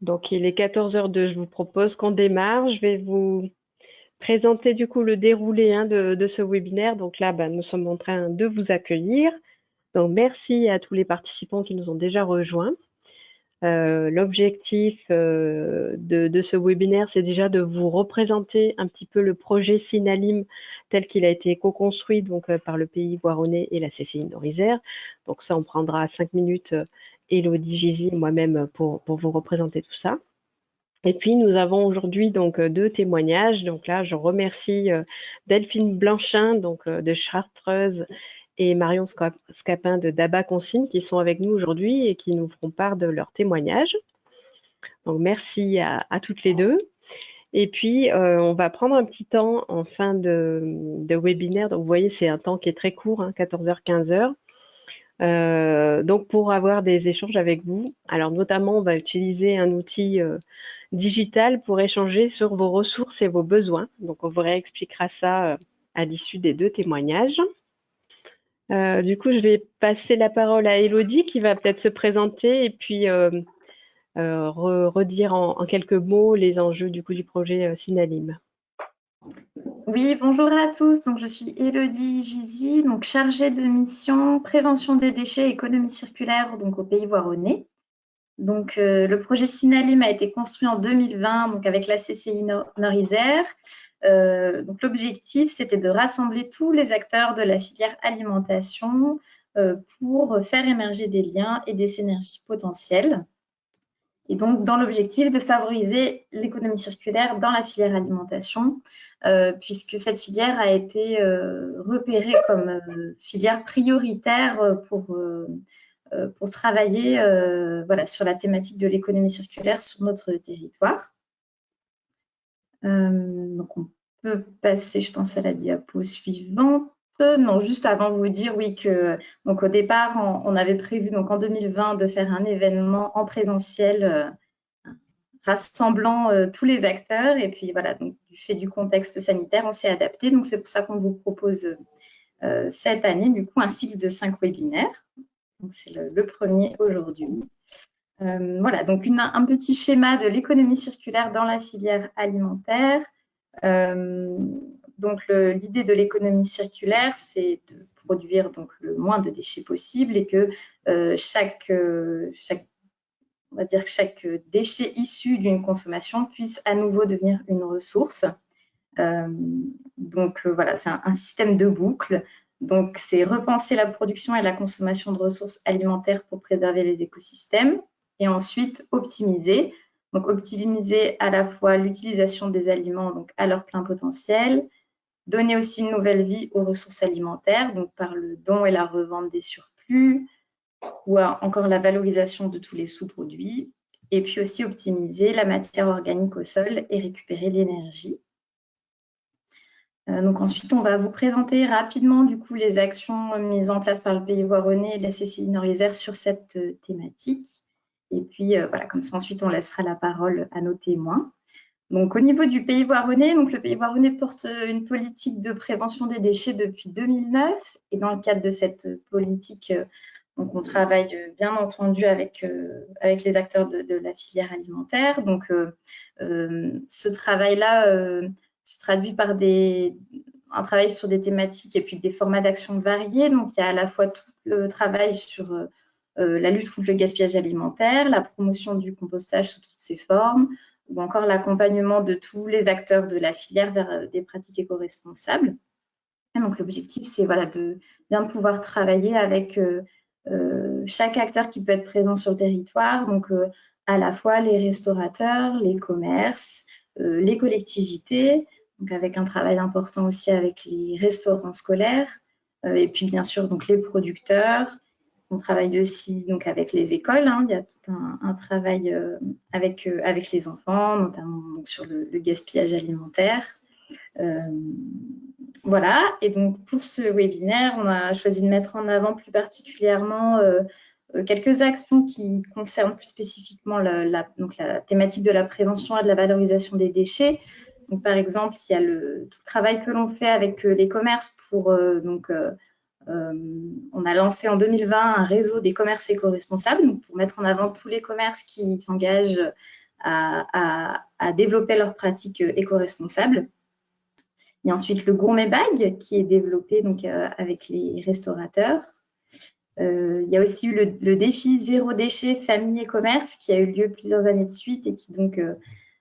Donc, il est 14h02. Je vous propose qu'on démarre. Je vais vous présenter du coup le déroulé de ce webinaire. Donc là, nous sommes en train de vous accueillir. Donc, merci à tous les participants qui nous ont déjà rejoints. L'objectif de ce webinaire, c'est déjà de vous représenter un petit peu le projet Synalim tel qu'il a été co-construit par le Pays Voironnais et la CCI Nord-Isère. Donc ça, on prendra 5 minutes, Élodie Gizy et moi-même pour vous représenter tout ça. Et puis, nous avons aujourd'hui donc 2 témoignages. Donc là, je remercie Delphine Blanchin de Chartreuse et Marion Scapin de Daba Consigne qui sont avec nous aujourd'hui et qui nous feront part de leurs témoignages. Donc, merci à toutes les deux. Et puis, on va prendre un petit temps en fin de webinaire. Donc, vous voyez, c'est un temps qui est très court, 14h, 15h. Donc, pour avoir des échanges avec vous. Alors, notamment, on va utiliser un outil digital pour échanger sur vos ressources et vos besoins. Donc, on vous réexpliquera ça à l'issue des 2 témoignages. Du coup, je vais passer la parole à Élodie qui va peut-être se présenter et puis redire en quelques mots les enjeux du projet Synalim. Oui, bonjour à tous. Donc, je suis Élodie Gizy, donc chargée de mission prévention des déchets et économie circulaire donc au Pays Voironnais. Donc, le projet Synalim a été construit en 2020 donc avec la CCI Nord-Isère. Donc, l'objectif, c'était de rassembler tous les acteurs de la filière alimentation pour faire émerger des liens et des synergies potentielles. Et donc, dans l'objectif de favoriser l'économie circulaire dans la filière alimentation, puisque cette filière a été repérée comme filière prioritaire pour travailler voilà, sur la thématique de l'économie circulaire sur notre territoire. Donc, on peut passer, je pense, à la diapo suivante. Non, juste avant vous dire, oui, que donc au départ, on avait prévu donc en 2020 de faire un événement en présentiel rassemblant tous les acteurs. Et puis voilà, donc, du fait du contexte sanitaire, on s'est adapté. Donc, c'est pour ça qu'on vous propose cette année, du coup, un cycle de 5 webinaires. C'est le premier aujourd'hui. Voilà, donc un petit schéma de l'économie circulaire dans la filière alimentaire. Donc, l'idée de l'économie circulaire, c'est de produire donc le moins de déchets possible et que on va dire que chaque déchet issu d'une consommation puisse à nouveau devenir une ressource. Donc voilà, c'est un système de boucle. Donc c'est repenser la production et la consommation de ressources alimentaires pour préserver les écosystèmes et ensuite optimiser. Donc optimiser à la fois l'utilisation des aliments donc à leur plein potentiel, donner aussi une nouvelle vie aux ressources alimentaires donc par le don et la revente des surplus, ou encore la valorisation de tous les sous-produits, et puis aussi optimiser la matière organique au sol et récupérer l'énergie. Donc ensuite, on va vous présenter rapidement du coup les actions mises en place par le Pays Voironnais et la CCI Nord-Isère sur cette thématique. Et puis voilà, comme ça ensuite on laissera la parole à nos témoins. Donc au niveau du Pays Voironnais, donc le Pays Voironnais porte une politique de prévention des déchets depuis 2009 et dans le cadre de cette politique, donc on travaille bien entendu avec les acteurs de la filière alimentaire. Donc ce travail-là se traduit par un travail sur des thématiques et puis des formats d'action variés. Donc il y a à la fois tout le travail sur la lutte contre le gaspillage alimentaire, la promotion du compostage sous toutes ses formes, ou encore l'accompagnement de tous les acteurs de la filière vers des pratiques éco-responsables. Donc l'objectif, c'est voilà, de bien pouvoir travailler avec chaque acteur qui peut être présent sur le territoire, donc à la fois les restaurateurs, les commerces, les collectivités, donc avec un travail important aussi avec les restaurants scolaires, et puis bien sûr donc les producteurs. On travaille aussi donc avec les écoles, il y a tout un travail avec les enfants, notamment donc, sur le gaspillage alimentaire. Voilà, et donc pour ce webinaire, on a choisi de mettre en avant plus particulièrement quelques actions qui concernent plus spécifiquement la thématique de la prévention et de la valorisation des déchets. Donc, par exemple, il y a tout le travail que l'on fait avec les commerces pour on a lancé en 2020 un réseau des commerces éco-responsables pour mettre en avant tous les commerces qui s'engagent à développer leurs pratiques éco-responsables. Il y a ensuite le Gourmet Bag qui est développé donc, avec les restaurateurs. Il y a aussi eu le défi zéro déchet famille et commerce qui a eu lieu plusieurs années de suite et qui donc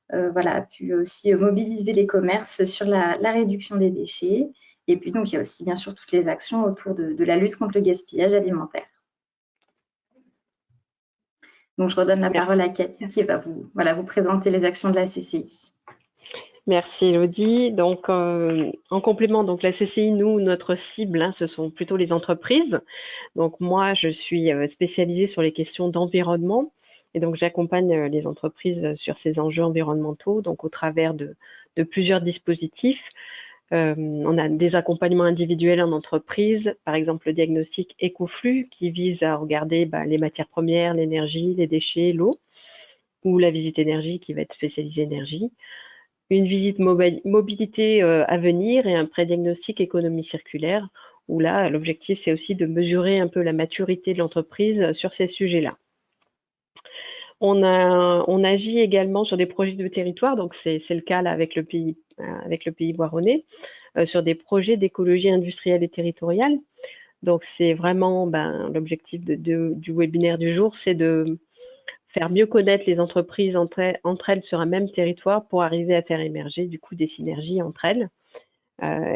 voilà, a pu aussi mobiliser les commerces sur la réduction des déchets. Et puis donc il y a aussi bien sûr toutes les actions autour de la lutte contre le gaspillage alimentaire. Donc je redonne la parole à Cathy qui va vous présenter les actions de la CCI. Merci Elodie. Donc, en complément, donc la CCI, nous, notre cible, ce sont plutôt les entreprises. Donc moi, je suis spécialisée sur les questions d'environnement et donc j'accompagne les entreprises sur ces enjeux environnementaux, donc au travers de plusieurs dispositifs. On a des accompagnements individuels en entreprise, par exemple le diagnostic Écoflux qui vise à regarder les matières premières, l'énergie, les déchets, l'eau, ou la visite énergie qui va être spécialisée énergie. Une visite mobilité à venir et un pré-diagnostic économie circulaire, où là, l'objectif, c'est aussi de mesurer un peu la maturité de l'entreprise sur ces sujets-là. On agit également sur des projets de territoire, donc c'est le cas là avec le pays Voironnais, sur des projets d'écologie industrielle et territoriale. Donc c'est vraiment l'objectif du webinaire du jour, c'est de faire mieux connaître les entreprises entre elles sur un même territoire pour arriver à faire émerger du coup des synergies entre elles.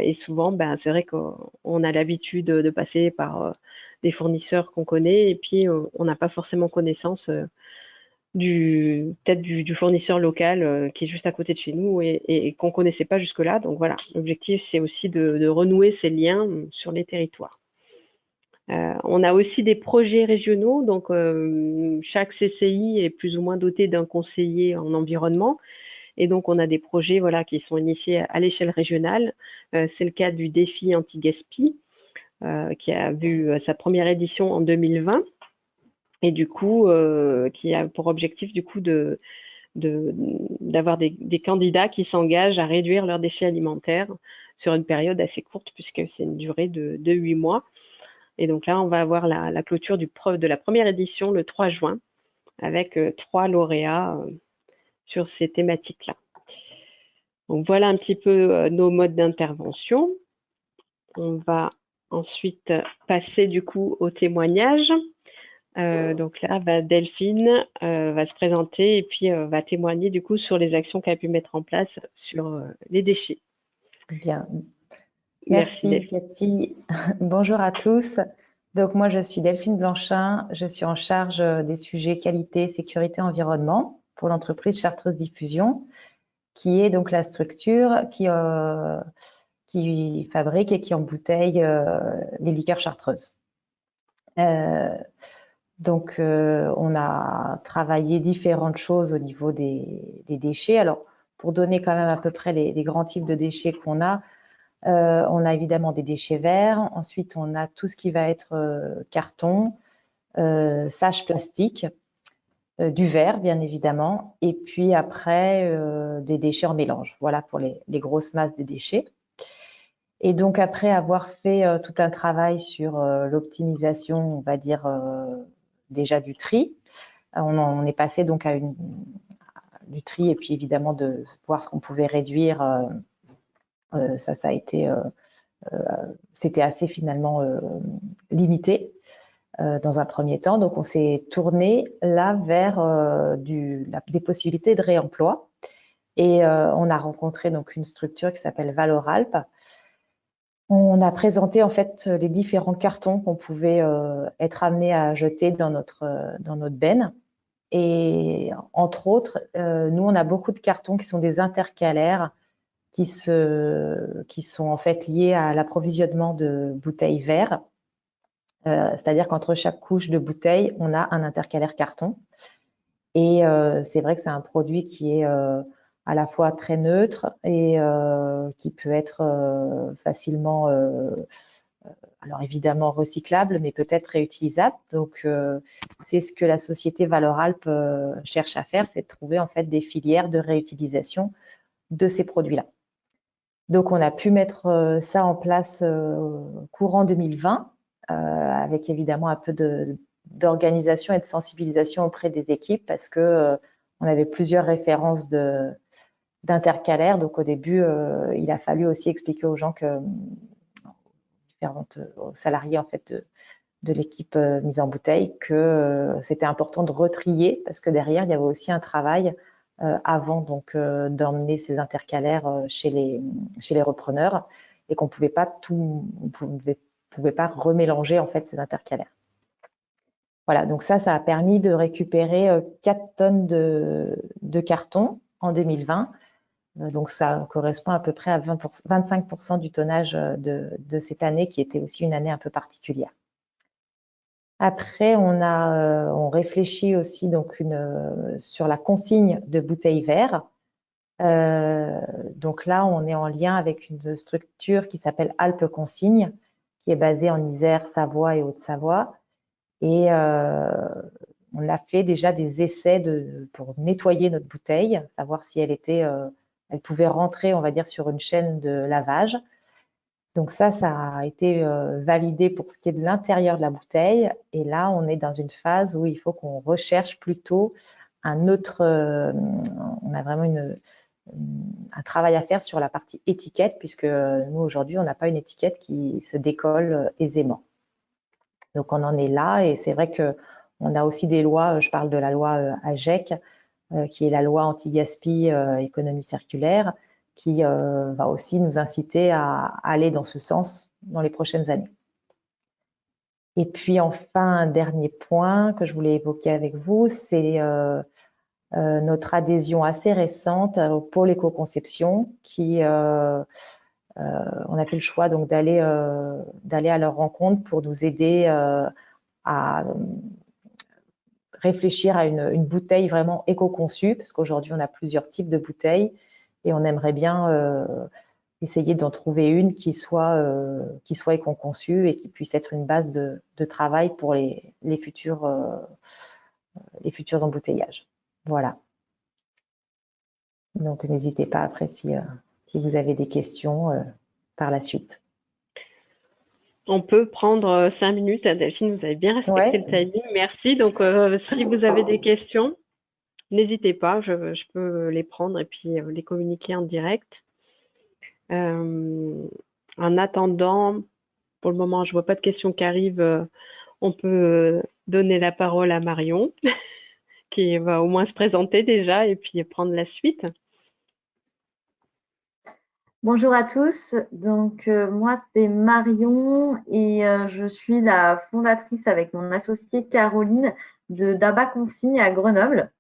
Et souvent, c'est vrai qu'on a l'habitude de passer par des fournisseurs qu'on connaît et puis on n'a pas forcément connaissance peut-être du fournisseur local qui est juste à côté de chez nous et qu'on ne connaissait pas jusque-là. Donc voilà, l'objectif, c'est aussi de renouer ces liens sur les territoires. On a aussi des projets régionaux, donc chaque CCI est plus ou moins doté d'un conseiller en environnement. Et donc, on a des projets qui sont initiés à l'échelle régionale. C'est le cas du défi anti-gaspi, qui a vu sa première édition en 2020. Et du coup, qui a pour objectif du coup d'avoir des candidats qui s'engagent à réduire leurs déchets alimentaires sur une période assez courte, puisque c'est une durée de 8 mois. Et donc là, on va avoir la clôture de la première édition le 3 juin, avec 3 lauréats sur ces thématiques-là. Donc voilà un petit peu nos modes d'intervention. On va ensuite passer du coup au témoignage. Donc là, Delphine va se présenter et puis va témoigner du coup sur les actions qu'elle a pu mettre en place sur les déchets. Bien. Merci Cathy. Bonjour à tous. Donc moi, je suis Delphine Blanchin. Je suis en charge des sujets qualité, sécurité, environnement pour l'entreprise Chartreuse Diffusion, qui est donc la structure qui fabrique et qui embouteille les liqueurs chartreuses. Donc, on a travaillé différentes choses au niveau des déchets. Alors, pour donner quand même à peu près les grands types de déchets qu'on a, on a évidemment des déchets verts. Ensuite, on a tout ce qui va être carton, sachets plastique, du verre, bien évidemment. Et puis après, des déchets en mélange. Voilà pour les grosses masses des déchets. Et donc, après avoir fait tout un travail sur l'optimisation, on va dire, déjà du tri, on est passé donc à du tri et puis évidemment de voir ce qu'on pouvait réduire. Ça a été, c'était assez finalement limité dans un premier temps. Donc, on s'est tourné là vers des possibilités de réemploi. Et on a rencontré donc une structure qui s'appelle Valoralp. On a présenté en fait les différents cartons qu'on pouvait être amené à jeter dans notre benne. Et entre autres, nous, on a beaucoup de cartons qui sont des intercalaires qui sont en fait liés à l'approvisionnement de bouteilles verres. C'est-à-dire qu'entre chaque couche de bouteille, on a un intercalaire carton. Et c'est vrai que c'est un produit qui est à la fois très neutre et qui peut être facilement, alors évidemment recyclable, mais peut-être réutilisable. Donc, c'est ce que la société Valoralp cherche à faire, c'est de trouver en fait des filières de réutilisation de ces produits-là. Donc, on a pu mettre ça en place courant 2020, avec évidemment un peu d'organisation et de sensibilisation auprès des équipes parce que on avait plusieurs références d'intercalaires. Donc au début, il a fallu aussi expliquer aux gens aux salariés en fait de l'équipe mise en bouteille que c'était important de retrier parce que derrière il y avait aussi un travail avant donc d'emmener ces intercalaires chez les repreneurs et qu'on pouvait pas pouvait pas remélanger en fait ces intercalaires. Voilà, donc ça a permis de récupérer 4 tonnes de carton en 2020. Donc ça correspond à peu près à 25% du tonnage de cette année qui était aussi une année un peu particulière. Après, on réfléchit aussi donc sur la consigne de bouteilles verres. Donc là, on est en lien avec une structure qui s'appelle Alpes Consigne, qui est basée en Isère, Savoie et Haute-Savoie. Et on a fait déjà des essais pour nettoyer notre bouteille, savoir si elle pouvait rentrer, on va dire, sur une chaîne de lavage. Donc ça a été validé pour ce qui est de l'intérieur de la bouteille. Et là, on est dans une phase où il faut qu'on recherche plutôt on a vraiment un travail à faire sur la partie étiquette, puisque nous, aujourd'hui, on n'a pas une étiquette qui se décolle aisément. Donc on en est là, et c'est vrai que on a aussi des lois, je parle de la loi AGEC, qui est la loi anti-gaspi économie circulaire, qui va aussi nous inciter à aller dans ce sens dans les prochaines années. Et puis enfin, un dernier point que je voulais évoquer avec vous, c'est notre adhésion assez récente au pôle éco-conception, qui on a fait le choix donc d'aller à leur rencontre pour nous aider à réfléchir à une bouteille vraiment éco-conçue, parce qu'aujourd'hui on a plusieurs types de bouteilles et on aimerait bien essayer d'en trouver une qui soit éco-conçue et qui puisse être une base de travail pour les futurs embouteillages. Voilà. Donc n'hésitez pas après si vous avez des questions par la suite. On peut prendre 5 minutes. Delphine, vous avez bien respecté le timing. Merci. Donc, si vous avez des questions, n'hésitez pas. Je peux les prendre et puis les communiquer en direct. En attendant, pour le moment, je vois pas de questions qui arrivent. On peut donner la parole à Marion, qui va au moins se présenter déjà et puis prendre la suite. Bonjour à tous, donc moi c'est Marion et je suis la fondatrice avec mon associée Caroline de Daba Consigne à Grenoble.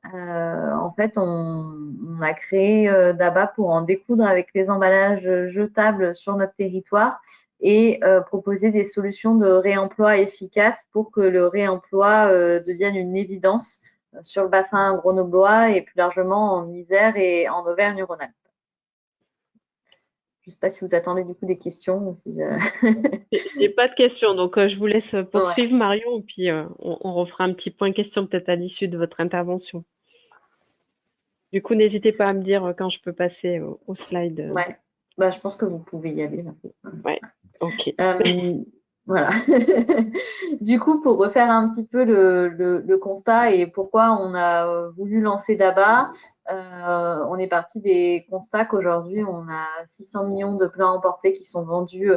En fait, on a créé Daba pour en découdre avec les emballages jetables sur notre territoire et proposer des solutions de réemploi efficaces pour que le réemploi devienne une évidence sur le bassin grenoblois et plus largement en Isère et en Auvergne-Rhône-Alpes. Je ne sais pas si vous attendez du coup des questions. J'ai pas de questions, donc je vous laisse poursuivre, ouais. Marion, et puis on refera un petit point question peut-être à l'issue de votre intervention. Du coup, n'hésitez pas à me dire quand je peux passer au slide. Ouais, bah, je pense que vous pouvez y aller. Ouais, ok. Voilà. Du coup, pour refaire un petit peu le constat et pourquoi on a voulu lancer Daba, on est parti des constats qu'aujourd'hui, on a 600 millions de plats emportés qui sont vendus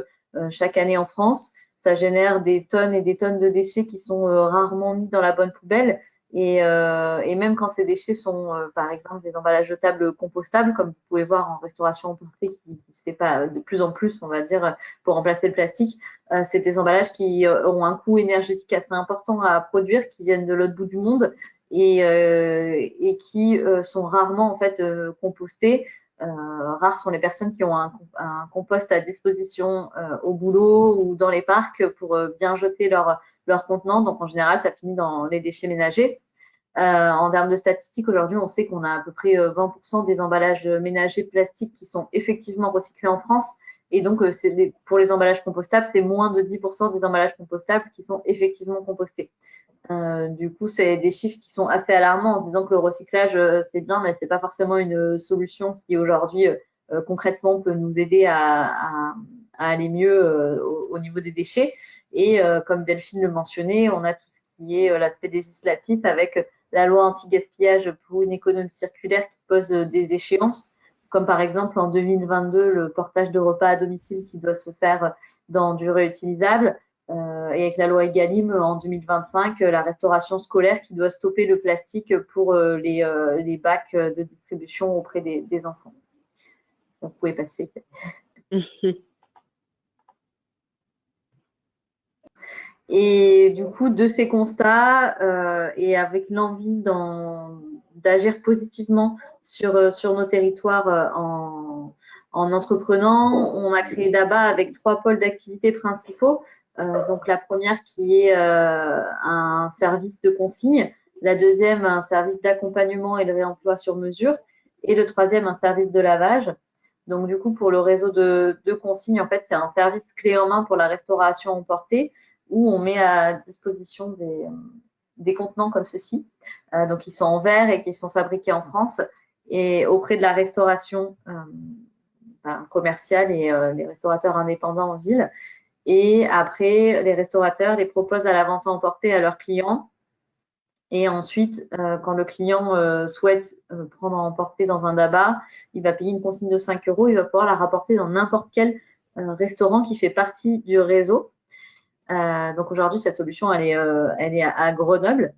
chaque année en France. Ça génère des tonnes et des tonnes de déchets qui sont rarement mis dans la bonne poubelle. Et même quand ces déchets sont, par exemple, des emballages jetables compostables, comme vous pouvez voir en restauration emportée, qui se fait pas de plus en plus, on va dire, pour remplacer le plastique, c'est des emballages qui ont un coût énergétique assez important à produire, qui viennent de l'autre bout du monde et qui sont rarement en fait compostés. Rares sont les personnes qui ont un compost à disposition au boulot ou dans les parcs pour bien jeter leur contenant. Donc en général, ça finit dans les déchets ménagers. En termes de statistiques, aujourd'hui, on sait qu'on a à peu près 20% des emballages ménagers plastiques qui sont effectivement recyclés en France. Et donc, pour les emballages compostables, c'est moins de 10% des emballages compostables qui sont effectivement compostés. Du coup, c'est des chiffres qui sont assez alarmants en se disant que le recyclage, c'est bien, mais c'est pas forcément une solution qui aujourd'hui concrètement peut nous aider à aller mieux au niveau des déchets. Et comme Delphine le mentionnait, on a tout ce qui est l'aspect législatif avec la loi anti-gaspillage pour une économie circulaire qui pose des échéances, comme par exemple en 2022, le portage de repas à domicile qui doit se faire dans du réutilisable. Et avec la loi Egalim en 2025, la restauration scolaire qui doit stopper le plastique pour les bacs de distribution auprès des enfants. Vous pouvez passer. Et du coup, de ces constats et avec l'envie d'agir positivement sur nos territoires en entreprenant, on a créé DABA avec 3 pôles d'activité principaux. Donc la première qui est un service de consigne, la deuxième un service d'accompagnement et de réemploi sur mesure, et le troisième un service de lavage. Donc du coup, pour le réseau de consigne, en fait, c'est un service clé en main pour la restauration emportée, où on met à disposition des contenants comme ceci. Donc, ils sont en verre et qui sont fabriqués en France et auprès de la restauration commerciale et les restaurateurs indépendants en ville. Et après, les restaurateurs les proposent à la vente à emporter à leurs clients. Et ensuite, quand le client souhaite prendre à emporter dans un DABA, il va payer une consigne de 5 €. Il va pouvoir la rapporter dans n'importe quel restaurant qui fait partie du réseau. Donc aujourd'hui, cette solution, elle est à Grenoble.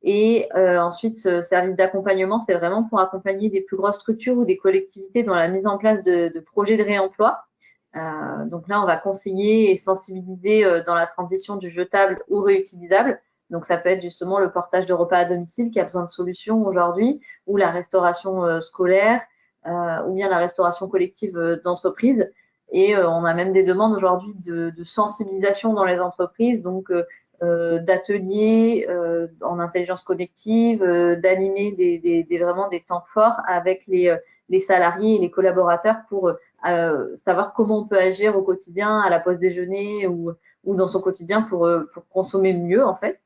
Et ensuite, ce service d'accompagnement, c'est vraiment pour accompagner des plus grosses structures ou des collectivités dans la mise en place de projets de réemploi. Donc là, on va conseiller et sensibiliser dans la transition du jetable au réutilisable. Donc ça peut être justement le portage de repas à domicile qui a besoin de solutions aujourd'hui, ou la restauration scolaire, ou bien la restauration collective d'entreprise. Et on a même des demandes aujourd'hui de sensibilisation dans les entreprises, donc d'ateliers en intelligence collective, d'animer vraiment des temps forts avec les salariés et les collaborateurs pour savoir comment on peut agir au quotidien, à la pause déjeuner ou dans son quotidien pour consommer mieux en fait.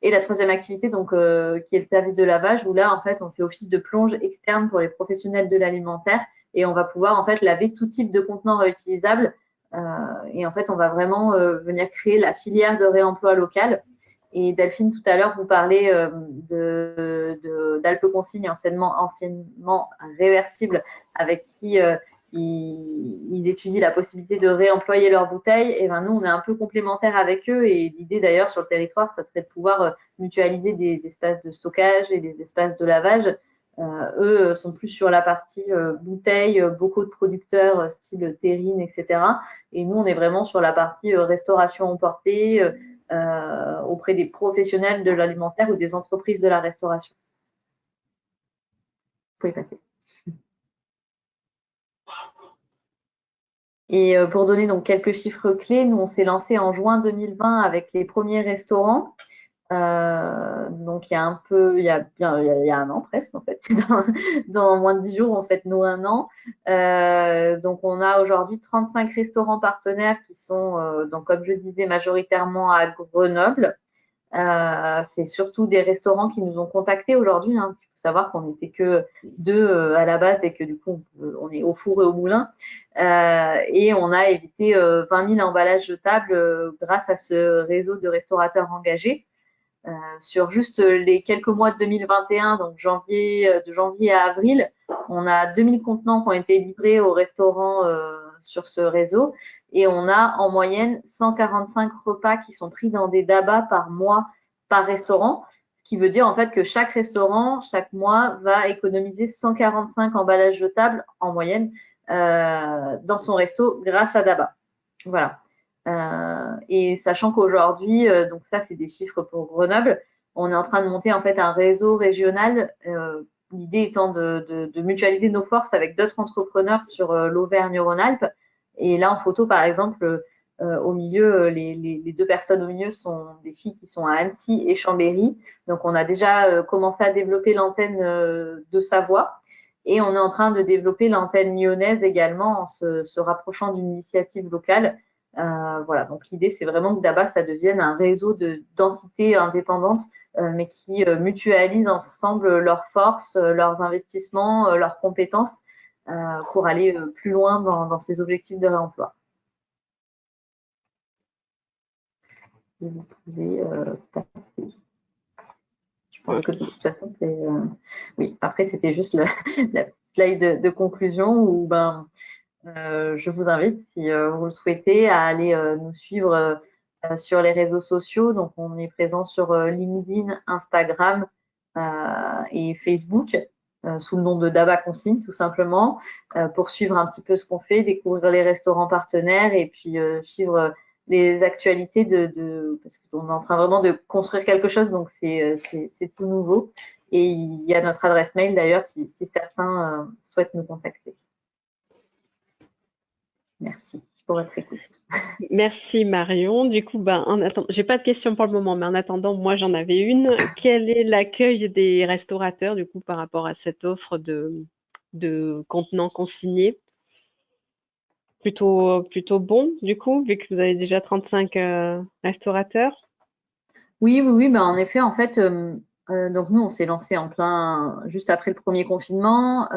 Et la troisième activité, donc, qui est le service de lavage, où là, en fait, on fait office de plonge externe pour les professionnels de l'alimentaire et on va pouvoir, en fait, laver tout type de contenants réutilisables. Et en fait, on va vraiment venir créer la filière de réemploi local. Et Delphine, tout à l'heure, vous parlez d'Alpe Consigne, anciennement réversible, avec qui ils étudient la possibilité de réemployer leurs bouteilles. Et ben nous, on est un peu complémentaires avec eux. Et l'idée d'ailleurs sur le territoire, ça serait de pouvoir mutualiser des espaces de stockage et des espaces de lavage. Eux sont plus sur la partie bouteilles, beaucoup de producteurs style terrine, etc. Et nous, on est vraiment sur la partie restauration emportée auprès des professionnels de l'alimentaire ou des entreprises de la restauration. Vous pouvez passer. Et pour donner donc quelques chiffres clés, nous on s'est lancé en juin 2020 avec les premiers restaurants. Donc il y a un an presque en fait, dans moins de 10 jours on fête nous un an. Donc on a aujourd'hui 35 restaurants partenaires qui sont donc comme je disais majoritairement à Grenoble. C'est surtout des restaurants qui nous ont contactés aujourd'hui. Hein. Il faut savoir qu'on n'était que 2 à la base et que du coup on est au four et au moulin. Et on a évité 20 000 emballages jetables grâce à ce réseau de restaurateurs engagés. Sur juste les quelques mois de 2021, donc de janvier à avril, on a 2000 contenants qui ont été livrés aux restaurants sur ce réseau et on a en moyenne 145 repas qui sont pris dans des dabas par mois par restaurant, ce qui veut dire en fait que chaque restaurant, chaque mois, va économiser 145 emballages jetables en moyenne dans son resto grâce à DABA. Voilà. Et sachant qu'aujourd'hui, donc ça c'est des chiffres pour Grenoble, on est en train de monter en fait un réseau régional. L'idée étant de mutualiser nos forces avec d'autres entrepreneurs sur l'Auvergne-Rhône-Alpes. Et là en photo par exemple, au milieu, les 2 personnes au milieu sont des filles qui sont à Annecy et Chambéry. Donc on a déjà commencé à développer l'antenne de Savoie. Et on est en train de développer l'antenne lyonnaise également en se rapprochant d'une initiative locale. Voilà, donc l'idée c'est vraiment que DABA ça devienne un réseau d'entités indépendantes mais qui mutualisent ensemble leurs forces, leurs investissements, leurs compétences pour aller plus loin dans ces objectifs de réemploi. Et vous pouvez passer. Je pense que de toute façon, c'est oui. Après, c'était juste la petite slide de conclusion où je vous invite, si vous le souhaitez, à aller nous suivre sur les réseaux sociaux. Donc, on est présent sur LinkedIn, Instagram et Facebook sous le nom de Daba Consigne, tout simplement, pour suivre un petit peu ce qu'on fait, découvrir les restaurants partenaires et puis suivre les actualités parce qu'on est en train vraiment de construire quelque chose, donc c'est tout nouveau. Et il y a notre adresse mail d'ailleurs si certains souhaitent nous contacter. Merci pour votre écoute. Merci Marion. Du coup, en attendant, j'ai pas de questions pour le moment, mais en attendant, moi j'en avais une. Quel est l'accueil des restaurateurs du coup par rapport à cette offre de contenants consignés? Plutôt bon du coup, vu que vous avez déjà 35 restaurateurs. Oui, en effet, en fait, donc nous, on s'est lancé en plein juste après le premier confinement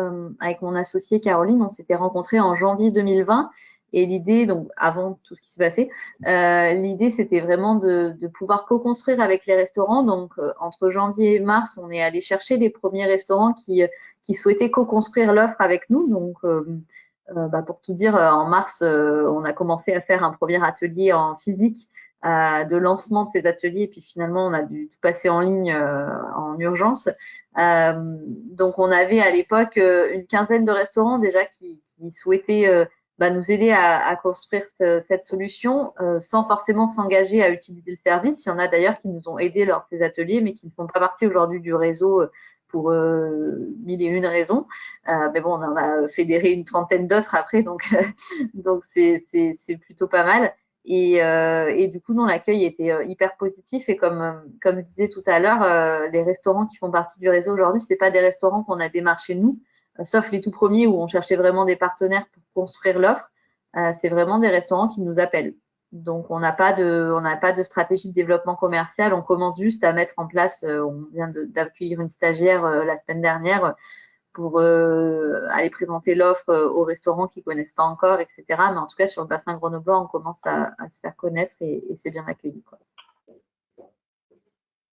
avec mon associée Caroline. On s'était rencontrés en janvier 2020 et l'idée, donc avant tout ce qui s'est passé, l'idée c'était vraiment de pouvoir co-construire avec les restaurants. Donc entre janvier et mars, on est allé chercher les premiers restaurants qui souhaitaient co-construire l'offre avec nous. Donc pour tout dire, en mars, on a commencé à faire un premier atelier en physique de lancement de ces ateliers, et puis finalement on a dû tout passer en ligne en urgence. Donc on avait à l'époque une quinzaine de restaurants déjà qui souhaitaient nous aider à construire cette solution sans forcément s'engager à utiliser le service. Il y en a d'ailleurs qui nous ont aidés lors de ces ateliers, mais qui ne font pas partie aujourd'hui du réseau pour mille et une raisons. Mais bon, on en a fédéré une trentaine d'autres après, donc donc c'est plutôt pas mal. Et du coup, non, l'accueil était hyper positif. Et comme je disais tout à l'heure, les restaurants qui font partie du réseau aujourd'hui, c'est pas des restaurants qu'on a démarchés nous, sauf les tout premiers où on cherchait vraiment des partenaires pour construire l'offre. C'est vraiment des restaurants qui nous appellent. Donc, on n'a pas de stratégie de développement commercial. On commence juste à mettre en place. On vient d'accueillir une stagiaire la semaine dernière pour aller présenter l'offre aux restaurants qui connaissent pas encore, etc. Mais en tout cas, sur le bassin grenoblois, on commence à se faire connaître et c'est bien accueilli, quoi.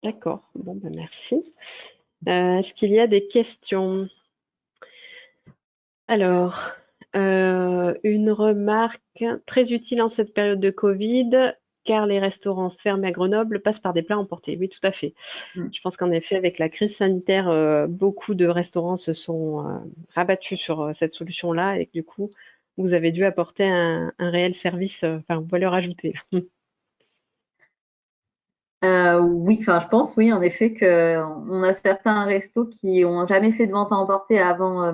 D'accord. Bon, merci. Est-ce qu'il y a des questions? Alors, une remarque très utile en cette période de Covid, car les restaurants fermés à Grenoble passent par des plats emportés. Oui, tout à fait. Je pense qu'en effet, avec la crise sanitaire, beaucoup de restaurants se sont rabattus sur cette solution-là et que du coup, vous avez dû apporter un réel service, valeur ajoutée. Oui, je pense, oui, en effet, qu'on a certains restos qui ont jamais fait de vente à emporter avant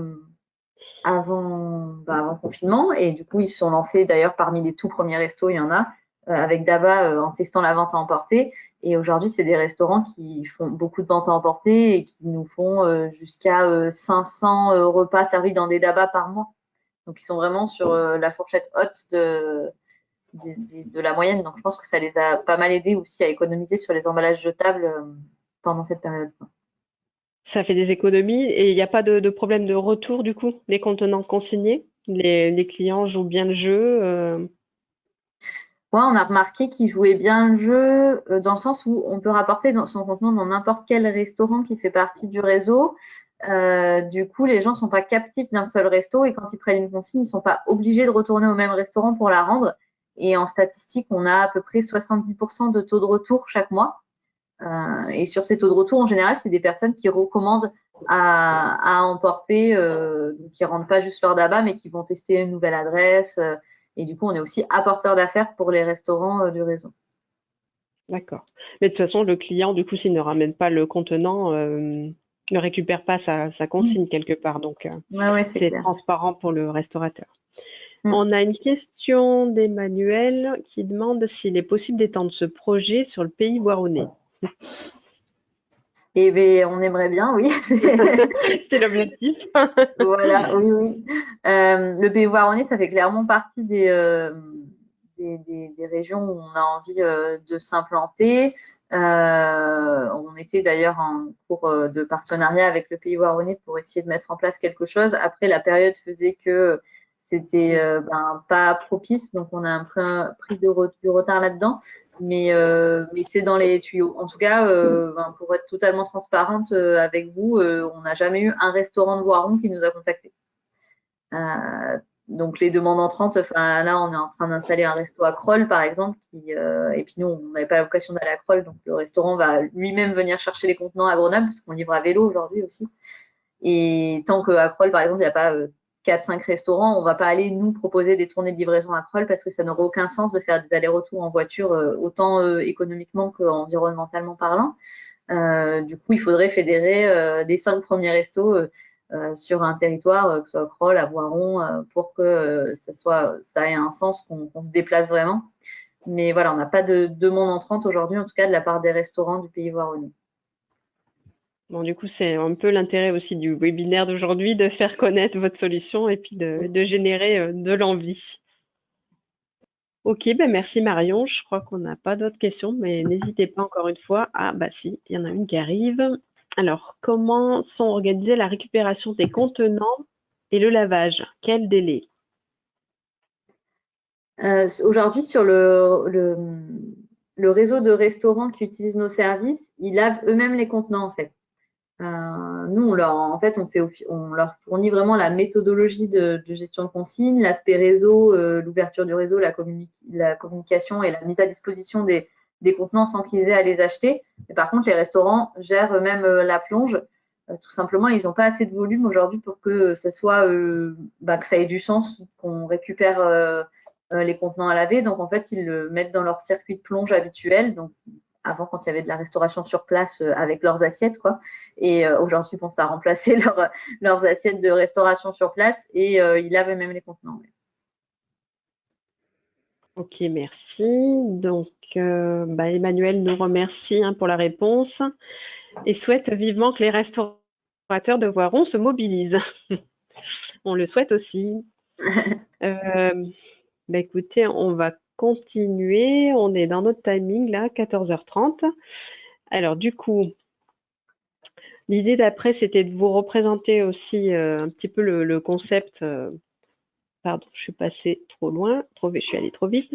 le confinement, et du coup ils se sont lancés, d'ailleurs parmi les tout premiers restos il y en a avec Daba en testant la vente à emporter, et aujourd'hui c'est des restaurants qui font beaucoup de ventes à emporter et qui nous font jusqu'à 500 repas servis dans des Daba par mois, donc ils sont vraiment sur la fourchette haute de la moyenne, donc je pense que ça les a pas mal aidés aussi à économiser sur les emballages jetables pendant cette période. Ça fait des économies et il n'y a pas de problème de retour du coup, des contenants consignés? Les clients jouent bien le jeu? Ouais, on a remarqué qu'ils jouaient bien le jeu dans le sens où on peut rapporter son contenant dans n'importe quel restaurant qui fait partie du réseau. Du coup, les gens ne sont pas captifs d'un seul resto et quand ils prennent une consigne, ils ne sont pas obligés de retourner au même restaurant pour la rendre. Et en statistique, on a à peu près 70% de taux de retour chaque mois. Et sur ces taux de retour, en général, c'est des personnes qui recommandent à emporter, qui ne rendent pas juste leur d'abat, mais qui vont tester une nouvelle adresse. Et du coup, on est aussi apporteur d'affaires pour les restaurants du réseau. D'accord. Mais de toute façon, le client, du coup, s'il ne ramène pas le contenant, ne récupère pas sa consigne quelque part. Donc, Ouais, c'est c'est clair. transparent pour le restaurateur. On a une question d'Emmanuel qui demande s'il est possible d'étendre ce projet sur le pays voironnais. Eh bien, on aimerait bien, oui. C'est l'objectif. Voilà, oui. Le pays voironnais, ça fait clairement partie des régions où on a envie de s'implanter. On était d'ailleurs en cours de partenariat avec le pays voironnais pour essayer de mettre en place quelque chose. Après, la période faisait que c'était pas propice, donc on a un peu pris du retard là-dedans. mais c'est dans les tuyaux. En tout cas, pour être totalement transparente avec vous, on n'a jamais eu un restaurant de Voiron qui nous a contactés. Donc les demandes entrantes, enfin là on est en train d'installer un resto à Crolles par exemple, et puis nous on n'avait pas la vocation d'aller à Crolles, donc le restaurant va lui-même venir chercher les contenants à Grenoble, parce qu'on livre à vélo aujourd'hui aussi. Et tant qu'à Crolles par exemple il n'y a pas 4-5 restaurants, on va pas aller nous proposer des tournées de livraison à Crolles, parce que ça n'aurait aucun sens de faire des allers-retours en voiture, autant économiquement qu'environnementalement parlant. Du coup, il faudrait fédérer des 5 premiers restos sur un territoire, que ce soit à Crolles, à Voiron, pour que ça ait un sens, qu'on se déplace vraiment. Mais voilà, on n'a pas de demande entrante aujourd'hui, en tout cas de la part des restaurants du pays voironnais. Bon, du coup, c'est un peu l'intérêt aussi du webinaire d'aujourd'hui, de faire connaître votre solution et puis de générer de l'envie. Ok, ben merci Marion. Je crois qu'on n'a pas d'autres questions, mais n'hésitez pas encore une fois. Ah bah si, il y en a une qui arrive. Alors, comment sont organisées la récupération des contenants et le lavage? Quel délai? Aujourd'hui, sur le réseau de restaurants qui utilisent nos services, ils lavent eux-mêmes les contenants en fait. Nous, on leur fournit vraiment la méthodologie de gestion de consigne, l'aspect réseau, l'ouverture du réseau, la communication et la mise à disposition des contenants sans qu'ils aient à les acheter. Mais par contre, les restaurants gèrent eux-mêmes la plonge. Tout simplement, ils n'ont pas assez de volume aujourd'hui pour que ce soit, que ça ait du sens qu'on récupère les contenants à laver. Donc, en fait, ils le mettent dans leur circuit de plonge habituel. Donc, avant, quand il y avait de la restauration sur place avec leurs assiettes, quoi. Et aujourd'hui, bon, ça a remplacé leurs assiettes de restauration sur place et ils lavent même les contenants. Ouais. Ok, merci. Donc, Emmanuel nous remercie pour la réponse et souhaite vivement que les restaurateurs de Voiron se mobilisent. On le souhaite aussi. Écoutez, on va continuer. On est dans notre timing là, 14h30. Alors du coup, l'idée d'après, c'était de vous représenter aussi un petit peu le concept. Pardon, je suis passée trop loin, je suis allée trop vite.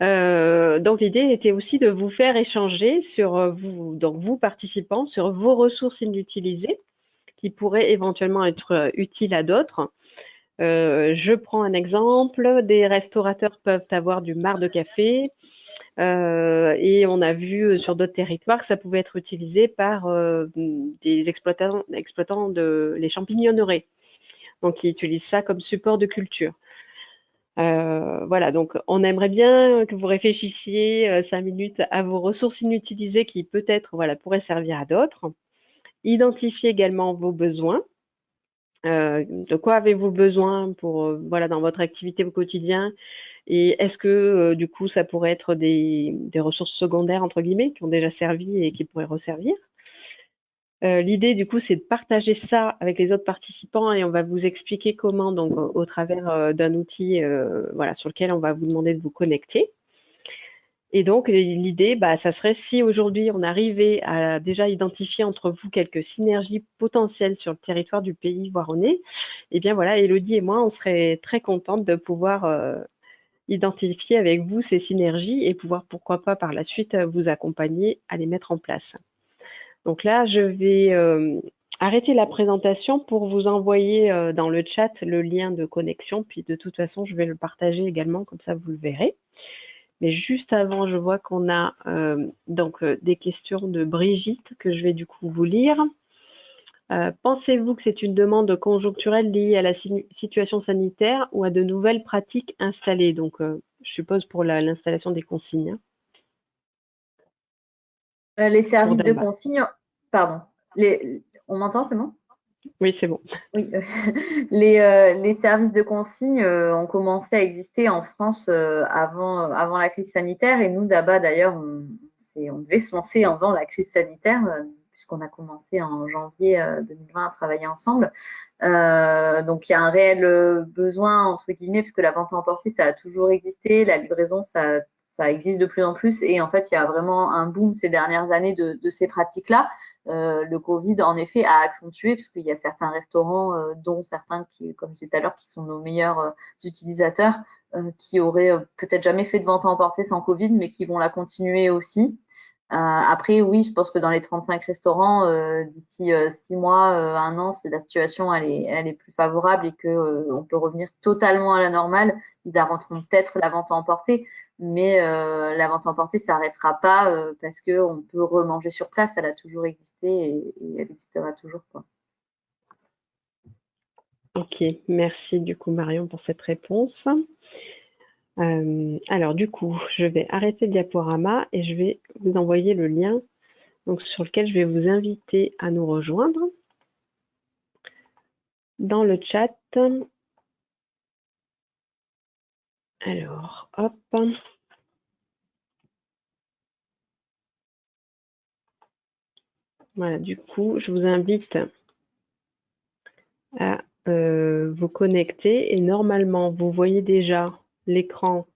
Donc l'idée était aussi de vous faire échanger sur vous participants, sur vos ressources inutilisées qui pourraient éventuellement être utiles à d'autres. Je prends un exemple, des restaurateurs peuvent avoir du marc de café et on a vu sur d'autres territoires que ça pouvait être utilisé par des exploitants de les champignonneries. Donc, ils utilisent ça comme support de culture. Voilà, donc on aimerait bien que vous réfléchissiez 5 minutes à vos ressources inutilisées qui peut-être pourraient servir à d'autres. Identifiez également vos besoins. De quoi avez-vous besoin pour dans votre activité au quotidien? Et est-ce que du coup ça pourrait être des ressources secondaires entre guillemets qui ont déjà servi et qui pourraient resservir? L'idée du coup c'est de partager ça avec les autres participants et on va vous expliquer comment donc au travers d'un outil sur lequel on va vous demander de vous connecter. Et donc l'idée, ça serait si aujourd'hui on arrivait à déjà identifier entre vous quelques synergies potentielles sur le territoire du pays voironnais, et bien voilà, Élodie et moi, on serait très contentes de pouvoir identifier avec vous ces synergies et pouvoir pourquoi pas par la suite vous accompagner à les mettre en place. Donc là, je vais arrêter la présentation pour vous envoyer dans le chat le lien de connexion, puis de toute façon, je vais le partager également, comme ça vous le verrez. Mais juste avant, je vois qu'on a des questions de Brigitte que je vais du coup vous lire. Pensez-vous que c'est une demande conjoncturelle liée à la situation sanitaire ou à de nouvelles pratiques installées? Donc, je suppose pour l'installation des consignes. Les services de consigne, pardon. On m'entend, c'est bon? Oui, c'est bon. Oui, les services de consigne ont commencé à exister en France avant la crise sanitaire et nous, d'ABA, d'ailleurs, on devait se lancer avant la crise sanitaire puisqu'on a commencé en janvier 2020 à travailler ensemble. Donc, il y a un réel besoin, entre guillemets, puisque la vente à emporter, ça a toujours existé, la livraison, ça existe de plus en plus et en fait, il y a vraiment un boom ces dernières années de ces pratiques-là. Le Covid, en effet, a accentué puisqu'il y a certains restaurants, dont certains qui, comme je disais tout à l'heure, qui sont nos meilleurs utilisateurs, qui auraient peut-être jamais fait de vente à emporter sans Covid, mais qui vont la continuer aussi. Après, oui, je pense que dans les 35 restaurants, d'ici 6 mois, 1 an, si la situation elle est plus favorable et que on peut revenir totalement à la normale, ils arrêteront peut-être la vente à emporter, mais la vente à emporter s'arrêtera pas parce que on peut remanger sur place. Elle a toujours existé et elle existera toujours, quoi. Ok, merci du coup Marion pour cette réponse. Alors du coup, je vais arrêter le diaporama et je vais vous envoyer le lien donc, sur lequel je vais vous inviter à nous rejoindre. Dans le chat, alors hop, voilà, du coup, je vous invite à vous connecter et normalement, vous voyez déjà l'écran,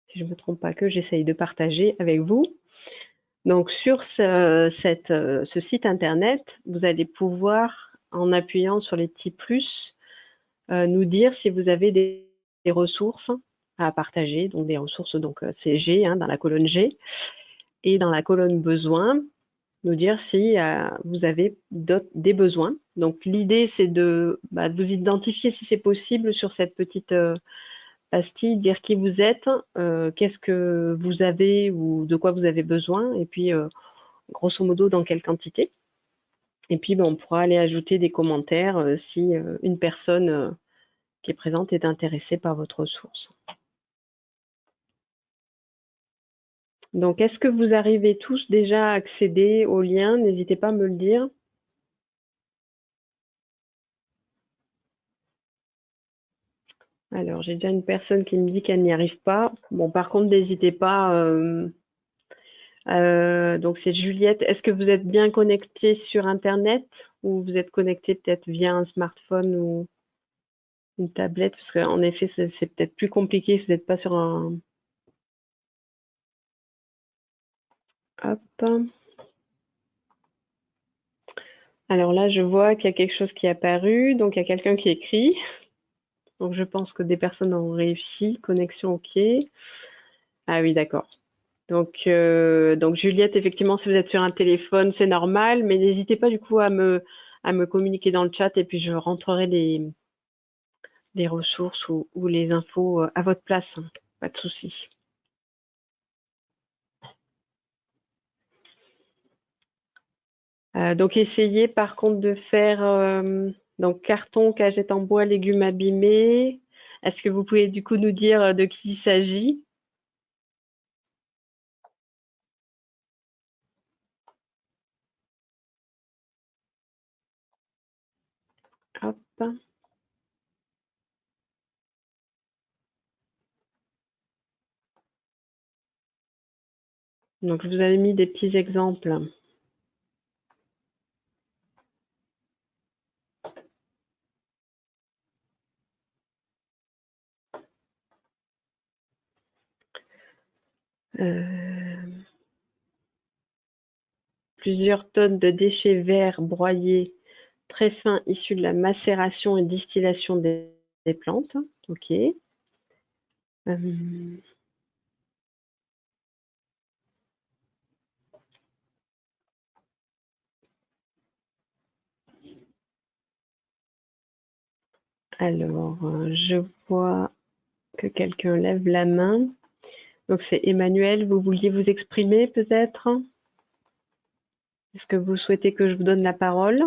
si je ne me trompe pas, que j'essaye de partager avec vous. Donc, sur ce site internet, vous allez pouvoir, en appuyant sur les petits plus, nous dire si vous avez des ressources à partager, donc des ressources, donc c'est G, hein, dans la colonne G, et dans la colonne besoins, nous dire si vous avez des besoins. Donc l'idée, c'est de vous identifier si c'est possible sur cette petite pastille, dire qui vous êtes, qu'est-ce que vous avez ou de quoi vous avez besoin, et puis grosso modo dans quelle quantité. Et puis on pourra aller ajouter des commentaires si une personne qui est présente est intéressée par votre ressource. Donc, est-ce que vous arrivez tous déjà à accéder au lien? N'hésitez pas à me le dire. Alors, j'ai déjà une personne qui me dit qu'elle n'y arrive pas. Bon, par contre, n'hésitez pas. Donc, c'est Juliette. Est-ce que vous êtes bien connecté sur Internet ou vous êtes connecté peut-être via un smartphone ou une tablette? Parce qu'en effet, c'est peut-être plus compliqué. Vous n'êtes pas sur un... Hop. Alors là, je vois qu'il y a quelque chose qui est apparu. Donc, il y a quelqu'un qui écrit. Donc, je pense que des personnes ont réussi. Connexion OK. Ah oui, d'accord. Donc Juliette, effectivement, si vous êtes sur un téléphone, c'est normal, mais n'hésitez pas du coup à me communiquer dans le chat et puis je rentrerai les ressources ou les infos à votre place. Hein. Pas de souci. Donc essayez par contre de faire donc carton, cagette en bois, légumes abîmés. Est-ce que vous pouvez du coup nous dire de qui il s'agit? Hop. Donc je vous avais mis des petits exemples. Plusieurs tonnes de déchets verts broyés très fins issus de la macération et distillation des plantes. OK. Alors, je vois que quelqu'un lève la main. Donc, c'est Emmanuel. Vous vouliez vous exprimer peut-être? Est-ce que vous souhaitez que je vous donne la parole?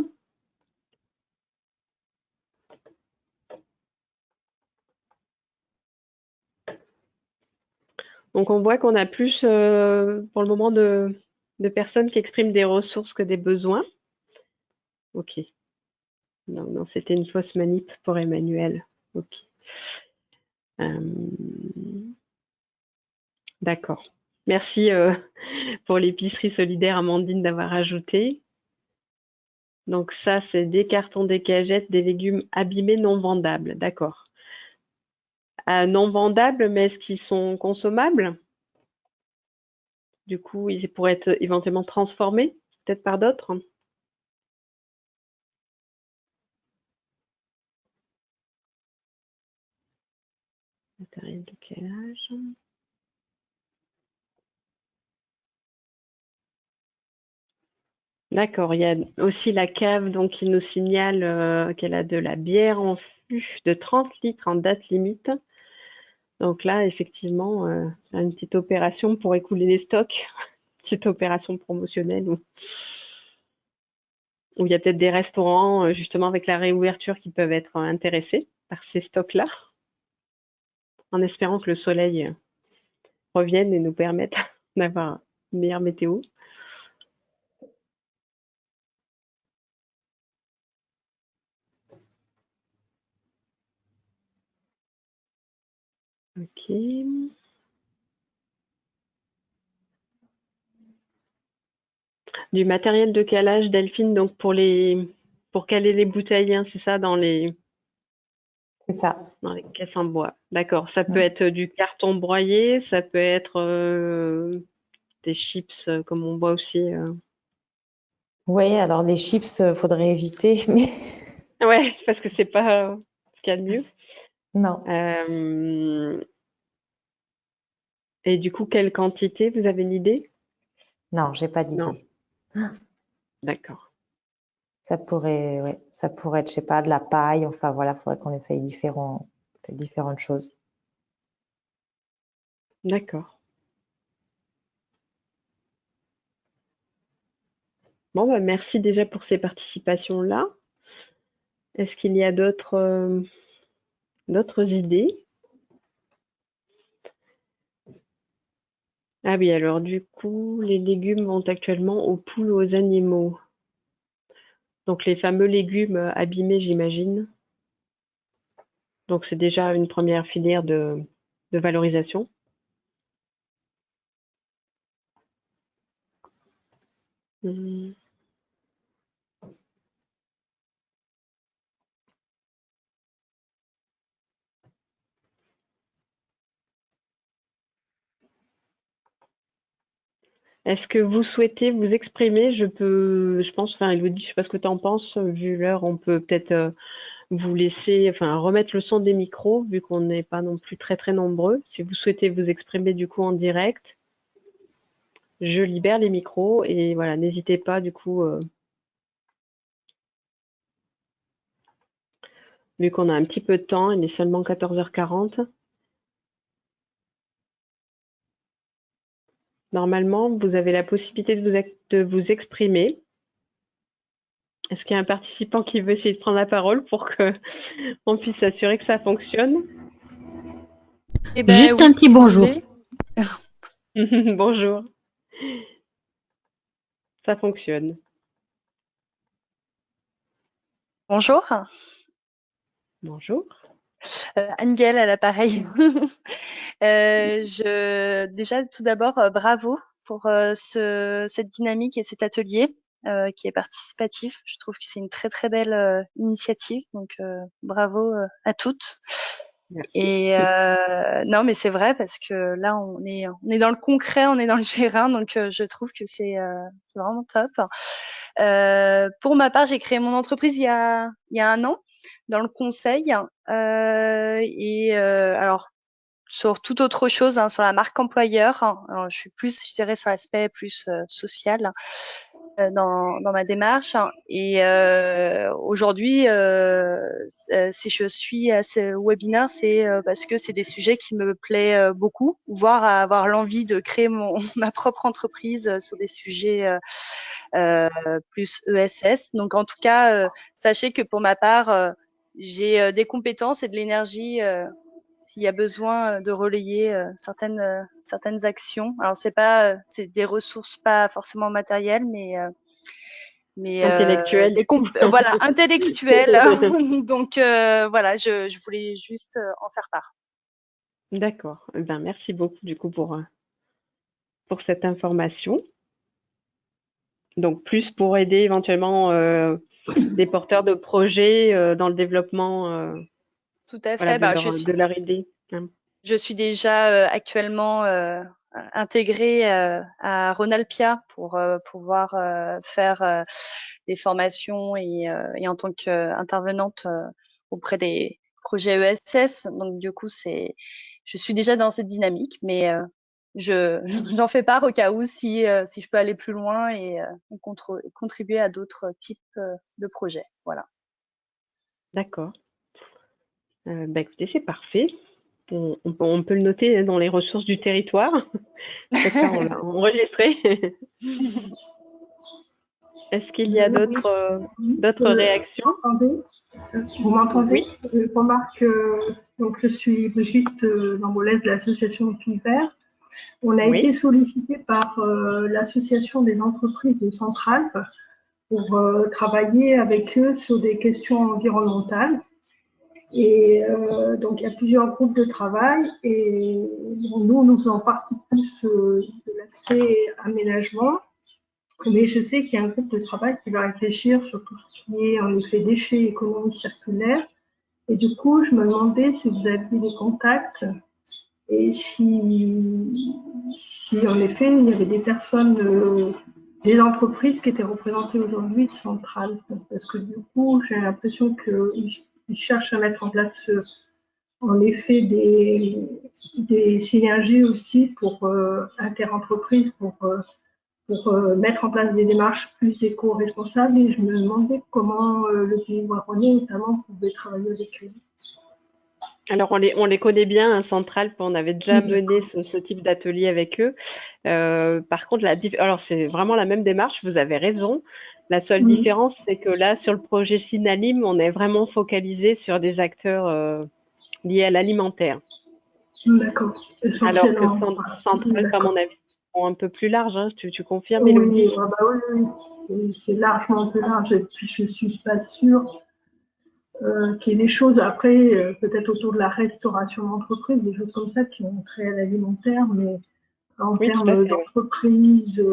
Donc, on voit qu'on a plus, pour le moment, de personnes qui expriment des ressources que des besoins. OK. Non, non, c'était une fausse manip pour Emmanuel. OK. D'accord. Merci pour l'épicerie solidaire Amandine d'avoir ajouté. Donc ça, c'est des cartons, des cagettes, des légumes abîmés non vendables. D'accord. Non vendables, mais est-ce qu'ils sont consommables? Du coup, ils pourraient être éventuellement transformés, peut-être par d'autres. matériel de calage. D'accord, il y a aussi la cave donc, qui nous signale qu'elle a de la bière en fût de 30 litres en date limite. Donc là, effectivement, une petite opération pour écouler les stocks, petite opération promotionnelle où il y a peut-être des restaurants, justement avec la réouverture, qui peuvent être intéressés par ces stocks-là, en espérant que le soleil revienne et nous permette d'avoir une meilleure météo. Ok. Du matériel de calage, Delphine, donc pour caler les bouteilles, hein, c'est ça, C'est ça. dans les caisses en bois. D'accord. Ça peut être du carton broyé, ça peut être des chips, comme on voit aussi. Oui, alors les chips, faudrait éviter, mais Ouais, parce que c'est pas ce qu'il y a de mieux. non, Et du coup, quelle quantité? Vous avez une idée? non, j'ai pas Non. d'idée. D'accord. Ça pourrait, ouais, ça pourrait être, je sais pas, de la paille. Enfin voilà, faudrait qu'on essaye différentes choses. D'accord. Bon, bah, merci déjà pour ces participations-là. Est-ce qu'il y a d'autres idées? Ah oui, alors du coup, les légumes vont actuellement aux poules ou aux animaux. Donc les fameux légumes abîmés, j'imagine. Donc c'est déjà une première filière de valorisation. Mmh. Est-ce que vous souhaitez vous exprimer? Je pense, enfin Elodie, je sais pas ce que tu en penses, vu l'heure, on peut peut-être vous laisser, enfin remettre le son des micros, vu qu'on n'est pas non plus très très nombreux. Si vous souhaitez vous exprimer du coup en direct, je libère les micros et voilà, n'hésitez pas du coup, vu qu'on a un petit peu de temps, il est seulement 14h40. Normalement, vous avez la possibilité de vous exprimer. Est-ce qu'il y a un participant qui veut essayer de prendre la parole pour que on puisse s'assurer que ça fonctionne? Eh ben Juste oui, un petit si vous bonjour. voulez. Bonjour, ça fonctionne. Bonjour, Bonjour. Anne-Gaëlle à l'appareil. Déjà, tout d'abord, bravo pour cette dynamique et cet atelier qui est participatif. Je trouve que c'est une très très belle initiative, donc bravo à toutes. Merci. Et non, mais c'est vrai parce que là, on est dans le concret, on est dans le terrain, donc je trouve que c'est vraiment top. Pour ma part, j'ai créé mon entreprise il y a un an dans le conseil. Alors, sur toute autre chose, hein, sur la marque employeur, hein. Alors, je suis plus, je dirais, sur l'aspect plus social dans ma démarche. Et aujourd'hui, si je suis à ce webinaire, c'est parce que c'est des sujets qui me plaît beaucoup, voire à avoir l'envie de créer ma propre entreprise sur des sujets plus ESS. Donc en tout cas, sachez que pour ma part, j'ai des compétences et de l'énergie s'il y a besoin de relayer certaines actions. Alors c'est des ressources pas forcément matérielles, mais Intellectuel. voilà, intellectuelles. Donc voilà, je voulais juste en faire part. D'accord. Eh ben, merci beaucoup du coup pour cette information. Donc plus pour aider éventuellement des porteurs de projets dans le développement Tout à voilà, fait. Bah, de leur idée. Hein. je suis déjà actuellement intégrée à Ronalpia pour pouvoir faire des formations et en tant qu'intervenante auprès des projets ESS. Donc du coup, je suis déjà dans cette dynamique, mais j'en fais part au cas où si je peux aller plus loin et contribuer à d'autres types de projets. Voilà. D'accord. Bah, écoutez, c'est parfait. On peut le noter dans les ressources du territoire. Ça, on l'a enregistré. Est-ce qu'il y a d'autres réactions? Vous m'entendez? Oui. Je remarque, donc je suis Brigitte Lambolès de l'association Pivert. On a été sollicité par l'association des entreprises de Centralpes pour travailler avec eux sur des questions environnementales. Et donc il y a plusieurs groupes de travail et nous faisons partie plus de l'aspect aménagement. Mais je sais qu'il y a un groupe de travail qui va réfléchir sur tout ce qui est en effet déchets, économie circulaire. Et du coup, je me demandais si vous aviez des contacts et si en effet il y avait des personnes, des entreprises qui étaient représentées aujourd'hui de Centrale. Parce que du coup, j'ai l'impression qu'ils cherchent à mettre en place en effet des synergies aussi pour interentreprises, pour mettre en place des démarches plus éco-responsables. Et je me demandais comment le Pays Voironnais notamment pouvait travailler avec eux. Alors, on les connaît bien, hein, Centralpes, on avait déjà mené ce type d'atelier avec eux. Par contre, alors c'est vraiment la même démarche, vous avez raison. La seule différence, c'est que là, sur le projet Synalim, on est vraiment focalisé sur des acteurs liés à l'alimentaire. D'accord. Alors que Centralpes, à mon avis, sont un peu plus larges, hein. Tu confirmes, Oui, Élodie? oui. C'est largement plus large. Et puis, je ne suis pas sûre qu'il y ait des choses après, peut-être autour de la restauration d'entreprise, des choses comme ça qui ont trait à l'alimentaire, mais en termes d'entreprise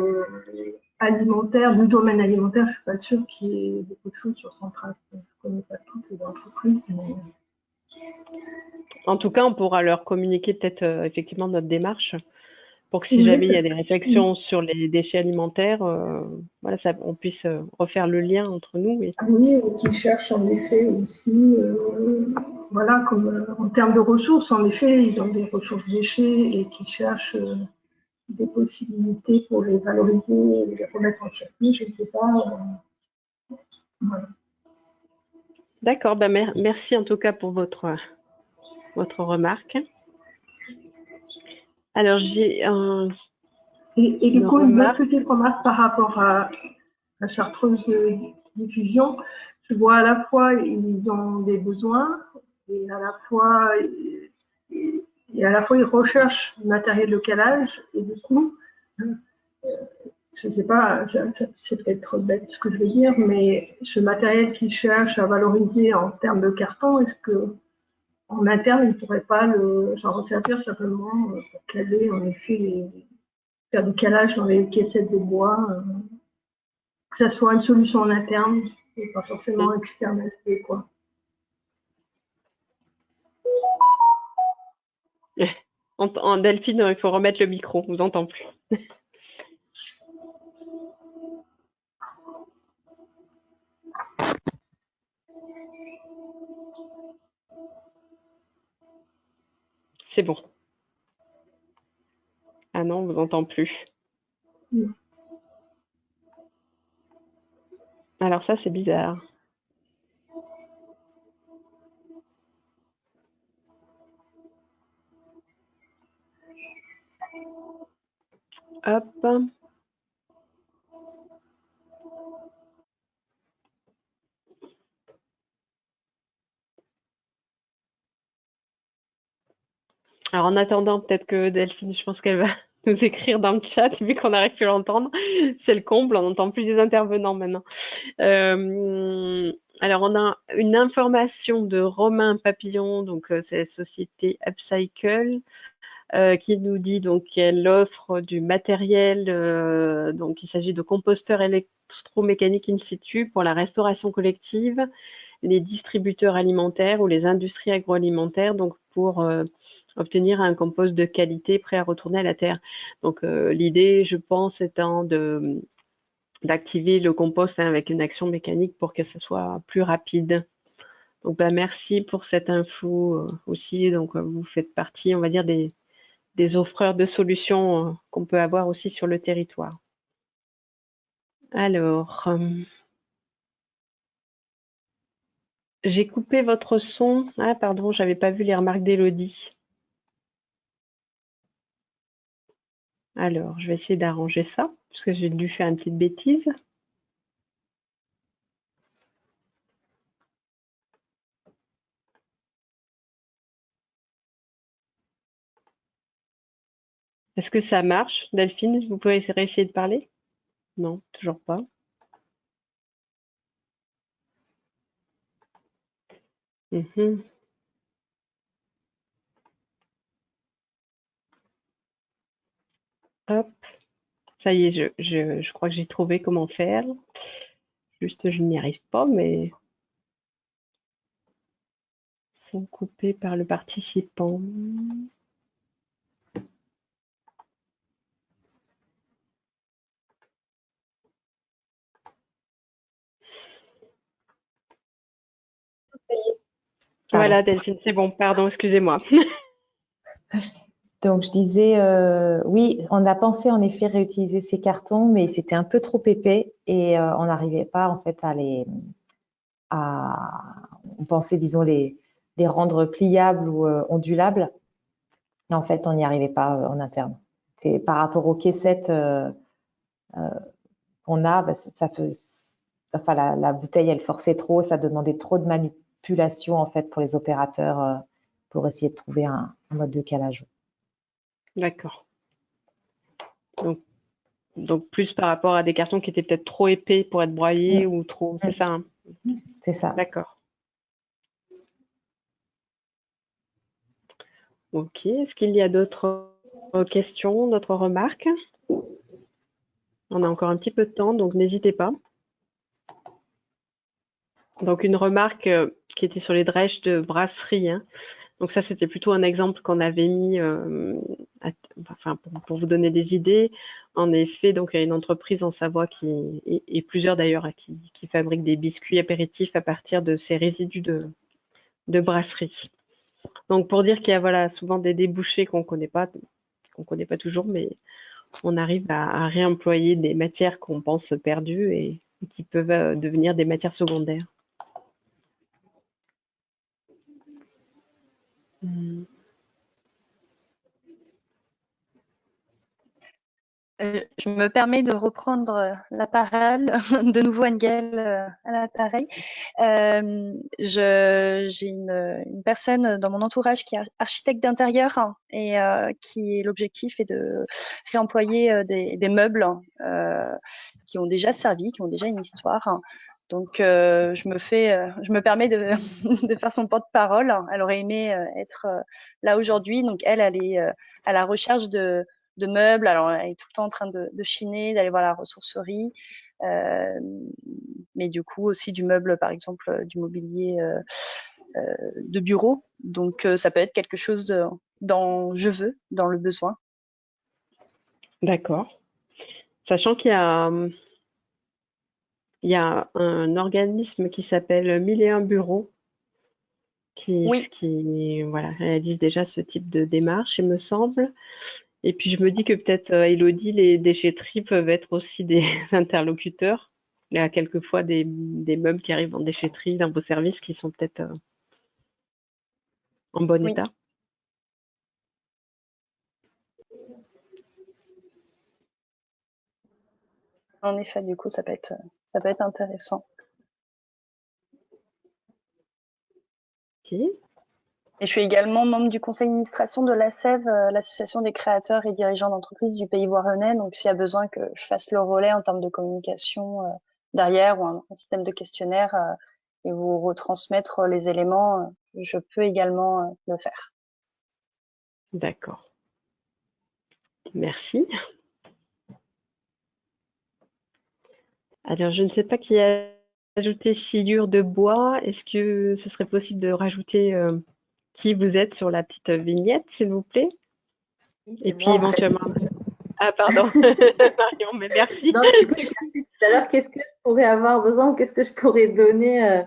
alimentaire, du domaine alimentaire, je ne suis pas sûre qu'il y ait beaucoup de choses sur Centrale. Je ne connais pas toutes les entreprises. Mais... En tout cas, on pourra leur communiquer peut-être effectivement notre démarche pour que si jamais il y a des réflexions sur les déchets alimentaires, voilà, on puisse refaire le lien entre nous. Oui, et qui cherchent en effet aussi, voilà, comme en termes de ressources, en effet, ils ont des ressources déchets et qui cherchent des possibilités pour les valoriser et les remettre en circuit, je ne sais pas. Voilà. D'accord, ben merci en tout cas pour votre remarque. Alors, j'ai Et du coup, une petite remarque par rapport à la chartreuse de diffusion. Je vois à la fois, ils ont des besoins et à la fois, ils recherchent du matériel de calage et du coup, je ne sais pas, c'est peut-être bête ce que je veux dire, mais ce matériel qu'ils cherchent à valoriser en termes de carton, est-ce que en interne, ils ne pourraient pas s'en resservir simplement pour caler, en effet, faire du calage dans les caissettes de bois, que ça soit une solution en interne et pas forcément externalisée, quoi. En Delphine, il faut remettre le micro, on vous entend plus. C'est bon. Ah non, on vous entend plus. Alors ça, c'est bizarre. Hop. Alors en attendant, peut-être que Delphine, je pense qu'elle va nous écrire dans le chat, vu qu'on n'arrive plus à l'entendre. C'est le comble, on n'entend plus les intervenants maintenant. Alors on a une information de Romain Papillon, donc c'est la société Upcycle, qui nous dit donc qu'elle offre du matériel, donc il s'agit de composteurs électromécaniques in situ pour la restauration collective, les distributeurs alimentaires ou les industries agroalimentaires, donc pour obtenir un compost de qualité prêt à retourner à la terre. Donc l'idée, je pense, étant d'activer le compost avec une action mécanique pour que ce soit plus rapide. Donc, bah, merci pour cette info aussi. Donc, vous faites partie, on va dire, des offreurs de solutions qu'on peut avoir aussi sur le territoire. Alors, j'ai coupé votre son. Ah, pardon, j'avais pas vu les remarques d'Élodie. Alors, je vais essayer d'arranger ça, parce que j'ai dû faire une petite bêtise. Est-ce que ça marche, Delphine? Vous pouvez essayer de parler? Non, toujours pas. Mhm. Hop, ça y est, je crois que j'ai trouvé comment faire. Juste, je n'y arrive pas, mais sont coupés par le participant. Voilà, Delphine, c'est bon. Pardon, excusez-moi. Donc, je disais, oui, on a pensé en effet réutiliser ces cartons, mais c'était un peu trop épais et on n'arrivait pas en fait on pensait, disons, les rendre pliables ou ondulables. Mais en fait, on n'y arrivait pas en interne. Et par rapport aux caissettes qu'on a, bah, enfin, la bouteille, elle forçait trop, ça demandait trop de manipulation en fait pour les opérateurs pour essayer de trouver un mode de calage. D'accord. Donc, plus par rapport à des cartons qui étaient peut-être trop épais pour être broyés ou trop. C'est ça, hein? C'est ça. D'accord. Ok. Est-ce qu'il y a d'autres questions, d'autres remarques? On a encore un petit peu de temps, donc n'hésitez pas. Donc, une remarque qui était sur les drèches de brasserie, hein. Donc ça, c'était plutôt un exemple qu'on avait mis, pour vous donner des idées. En effet, donc il y a une entreprise en Savoie et plusieurs d'ailleurs qui fabriquent des biscuits apéritifs à partir de ces résidus de brasserie. Donc pour dire qu'il y a voilà souvent des débouchés qu'on connaît pas toujours, mais on arrive à réemployer des matières qu'on pense perdues et qui peuvent devenir des matières secondaires. Je me permets de reprendre la parole, de nouveau Angel à l'appareil. J'ai une personne dans mon entourage qui est architecte d'intérieur et qui l'objectif est de réemployer des meubles qui ont déjà servi, qui ont déjà une histoire. Donc je me permets de, de faire son porte-parole. Elle aurait aimé être là aujourd'hui. Donc elle est à la recherche de meubles. Alors, elle est tout le temps en train de chiner, d'aller voir la ressourcerie. Mais du coup, aussi du meuble, par exemple, du mobilier de bureau. Donc, ça peut être quelque chose dans je veux, dans le besoin. D'accord. Sachant qu'il y a un organisme qui s'appelle 1001 Bureaux qui voilà, réalise déjà ce type de démarche, il me semble. Et puis je me dis que peut-être, Élodie, les déchetteries peuvent être aussi des interlocuteurs. Il y a quelquefois des meubles qui arrivent en déchetterie dans vos services qui sont peut-être en bon état. En effet, du coup, ça peut être intéressant. Ok. Et je suis également membre du conseil d'administration de l'ASEV, l'association des créateurs et dirigeants d'entreprises du Pays Voironnais. Donc, s'il y a besoin que je fasse le relais en termes de communication derrière ou un système de questionnaire et vous retransmettre les éléments, je peux également le faire. D'accord. Merci. Alors, je ne sais pas qui a ajouté sciure de bois. Est-ce que ce serait possible de rajouter qui vous êtes sur la petite vignette, s'il vous plaît? Et puis éventuellement. Ah, pardon, Marion, mais merci. Non, du coup, je cherchais tout à l'heure, qu'est-ce que je pourrais avoir besoin ou qu'est-ce que je pourrais donner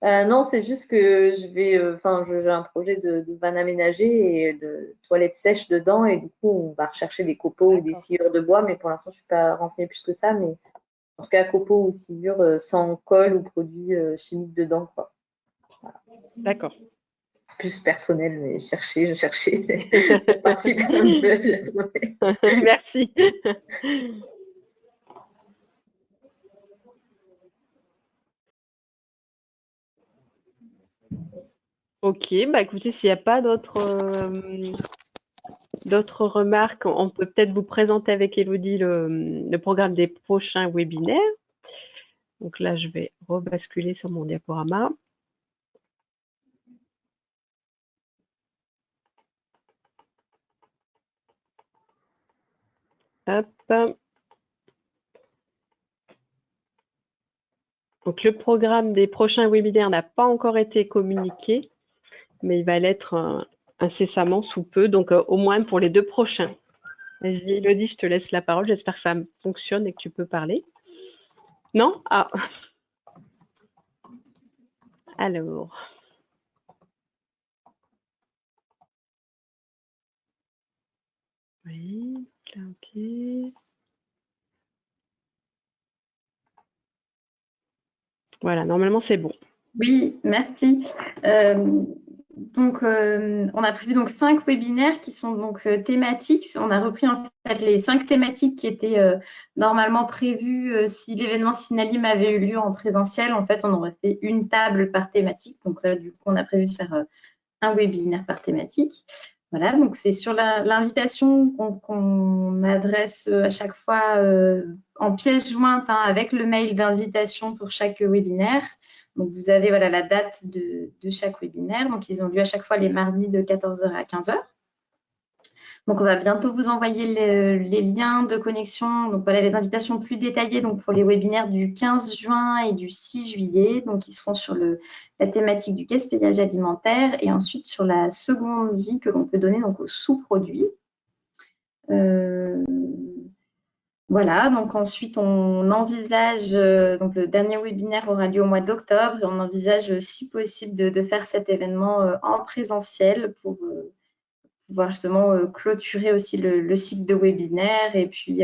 Non, c'est juste que j'ai un projet de van aménagé et de toilettes sèches dedans, et du coup, on va rechercher des copeaux ou des sciures de bois, mais pour l'instant, je suis pas renseignée plus que ça, mais en tout cas, copeaux ou sciures sans colle ou produits chimiques dedans, quoi. Voilà. D'accord. Plus personnel, mais je cherchais. C'est parti un peu. Merci. Ok, bah écoutez, s'il n'y a pas d'autres remarques, on peut peut-être vous présenter avec Elodie le programme des prochains webinaires. Donc là, je vais rebasculer sur mon diaporama. Hop. Donc le programme des prochains webinaires n'a pas encore été communiqué, mais il va l'être incessamment sous peu, donc au moins pour les 2 prochains. Vas-y, Elodie, je te laisse la parole. J'espère que ça fonctionne et que tu peux parler. Non? Ah. Alors. Oui, ok. Voilà, normalement, c'est bon. Oui, merci. Donc, on a prévu donc 5 webinaires qui sont donc thématiques. On a repris en fait les 5 thématiques qui étaient normalement prévues si l'événement Synalim avait eu lieu en présentiel. En fait, on aurait fait une table par thématique. Donc là, du coup, on a prévu de faire un webinaire par thématique. Voilà, donc c'est sur l'invitation qu'on adresse à chaque fois en pièce jointe avec le mail d'invitation pour chaque webinaire. Donc, vous avez voilà, la date de chaque webinaire. Donc, ils ont lieu à chaque fois les mardis de 14h à 15h. Donc, on va bientôt vous envoyer les liens de connexion. Donc, voilà les invitations plus détaillées donc, pour les webinaires du 15 juin et du 6 juillet. Donc, ils seront sur la thématique du gaspillage alimentaire et ensuite sur la seconde vie que l'on peut donner donc, aux sous-produits. Voilà, donc ensuite on envisage, donc le dernier webinaire aura lieu au mois d'octobre et on envisage si possible de faire cet événement en présentiel pour pouvoir justement clôturer aussi le cycle de webinaire et puis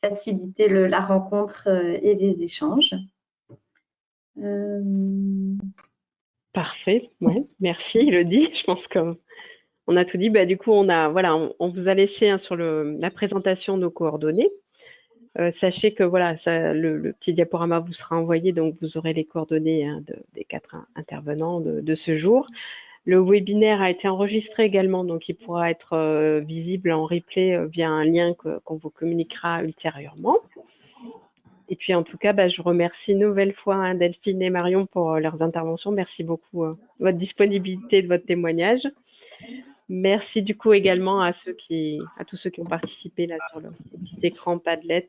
faciliter la rencontre et les échanges. Parfait, ouais. Merci Elodie. Je pense qu'on a tout dit. Bah, du coup, on vous a laissé sur la présentation nos coordonnées. Sachez que voilà, le petit diaporama vous sera envoyé, donc vous aurez les coordonnées des 4 intervenants de ce jour. Le webinaire a été enregistré également, donc il pourra être visible en replay via un lien qu'on vous communiquera ultérieurement. Et puis en tout cas, je remercie une nouvelle fois Delphine et Marion pour leurs interventions. Merci beaucoup de votre disponibilité et de votre témoignage. Merci du coup également à tous ceux qui ont participé là sur le petit écran Padlet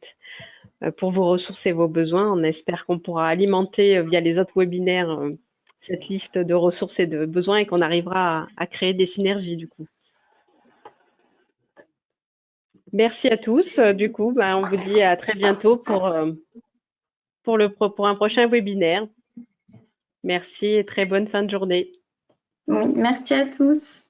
pour vos ressources et vos besoins. On espère qu'on pourra alimenter via les autres webinaires cette liste de ressources et de besoins et qu'on arrivera à créer des synergies du coup. Merci à tous. Du coup, on vous dit à très bientôt pour un prochain webinaire. Merci et très bonne fin de journée. Oui, merci à tous.